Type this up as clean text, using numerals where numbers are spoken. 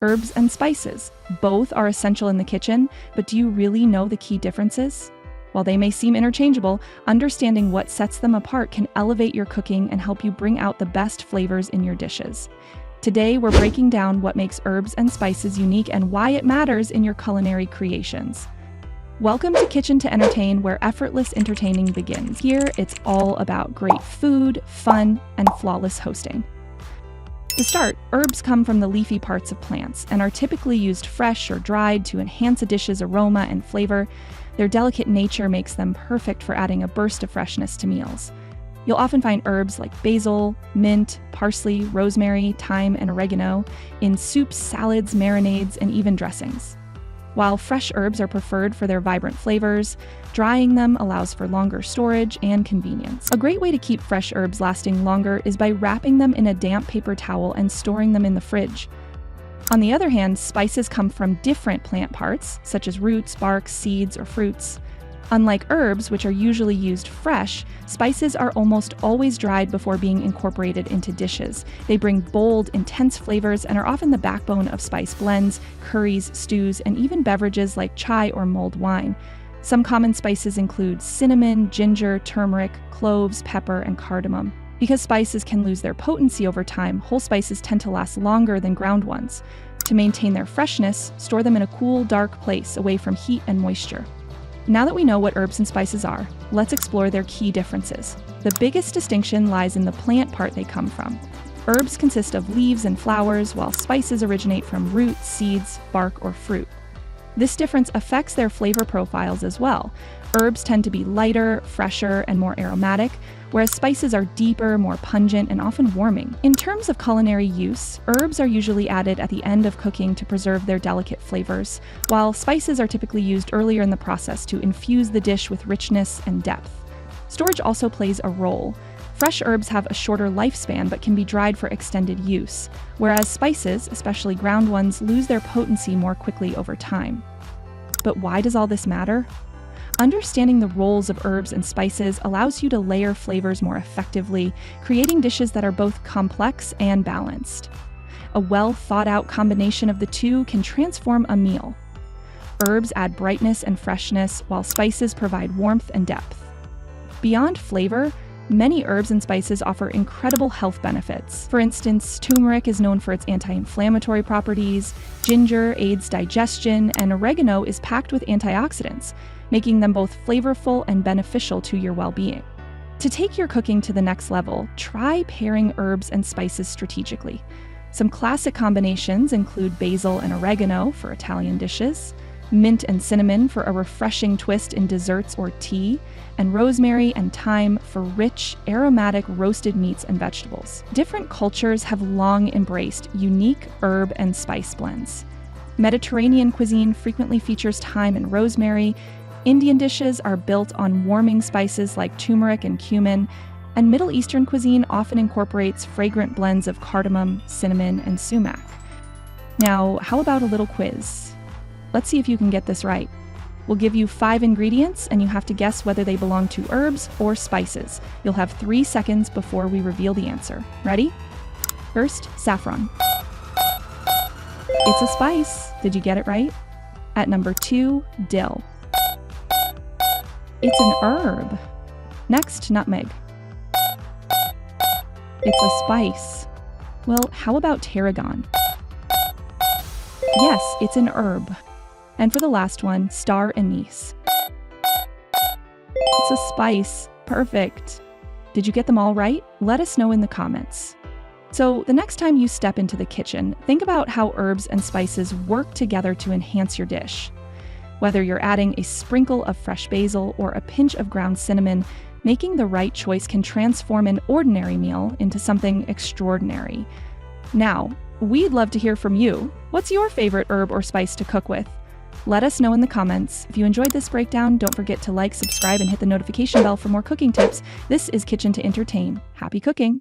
Herbs and spices. Both are essential in the kitchen, but do you really know the key differences? While they may seem interchangeable, understanding what sets them apart can elevate your cooking and help you bring out the best flavors in your dishes. Today, we're breaking down what makes herbs and spices unique and why it matters in your culinary creations. Welcome to Kitchen to Entertain, where effortless entertaining begins. Here, it's all about great food, fun, and flawless hosting. To start, herbs come from the leafy parts of plants and are typically used fresh or dried to enhance a dish's aroma and flavor. Their delicate nature makes them perfect for adding a burst of freshness to meals. You'll often find herbs like basil, mint, parsley, rosemary, thyme, and oregano in soups, salads, marinades, and even dressings. While fresh herbs are preferred for their vibrant flavors, drying them allows for longer storage and convenience. A great way to keep fresh herbs lasting longer is by wrapping them in a damp paper towel and storing them in the fridge. On the other hand, spices come from different plant parts, such as roots, bark, seeds, or fruits. Unlike herbs, which are usually used fresh, spices are almost always dried before being incorporated into dishes. They bring bold, intense flavors and are often the backbone of spice blends, curries, stews, and even beverages like chai or mulled wine. Some common spices include cinnamon, ginger, turmeric, cloves, pepper, and cardamom. Because spices can lose their potency over time, whole spices tend to last longer than ground ones. To maintain their freshness, store them in a cool, dark place away from heat and moisture. Now that we know what herbs and spices are, let's explore their key differences. The biggest distinction lies in the plant part they come from. Herbs consist of leaves and flowers, while spices originate from roots, seeds, bark, or fruit. This difference affects their flavor profiles as well. Herbs tend to be lighter, fresher, and more aromatic, whereas spices are deeper, more pungent, and often warming. In terms of culinary use, herbs are usually added at the end of cooking to preserve their delicate flavors, while spices are typically used earlier in the process to infuse the dish with richness and depth. Storage also plays a role. Fresh herbs have a shorter lifespan but can be dried for extended use, whereas spices, especially ground ones, lose their potency more quickly over time. But why does all this matter? Understanding the roles of herbs and spices allows you to layer flavors more effectively, creating dishes that are both complex and balanced. A well-thought-out combination of the two can transform a meal. Herbs add brightness and freshness, while spices provide warmth and depth. Beyond flavor, many herbs and spices offer incredible health benefits. For instance, turmeric is known for its anti-inflammatory properties, ginger aids digestion, and oregano is packed with antioxidants, making them both flavorful and beneficial to your well-being. To take your cooking to the next level, try pairing herbs and spices strategically. Some classic combinations include basil and oregano for Italian dishes, mint and cinnamon for a refreshing twist in desserts or tea, and rosemary and thyme for rich, aromatic roasted meats and vegetables. Different cultures have long embraced unique herb and spice blends. Mediterranean cuisine frequently features thyme and rosemary. Indian dishes are built on warming spices like turmeric and cumin, and Middle Eastern cuisine often incorporates fragrant blends of cardamom, cinnamon, and sumac. Now, how about a little quiz? Let's see if you can get this right. We'll give you 5 ingredients, and you have to guess whether they belong to herbs or spices. You'll have 3 seconds before we reveal the answer. Ready? First, saffron. It's a spice. Did you get it right? At number 2, dill. It's an herb. Next, nutmeg. It's a spice. Well, how about tarragon? Yes, it's an herb. And for the last one, star anise. It's a spice. Perfect. Did you get them all right? Let us know in the comments. So the next time you step into the kitchen, think about how herbs and spices work together to enhance your dish. Whether you're adding a sprinkle of fresh basil or a pinch of ground cinnamon, making the right choice can transform an ordinary meal into something extraordinary. Now, we'd love to hear from you. What's your favorite herb or spice to cook with? Let us know in the comments. If you enjoyed this breakdown, don't forget to like, subscribe, and hit the notification bell for more cooking tips. This is Kitchen to Entertain. Happy cooking!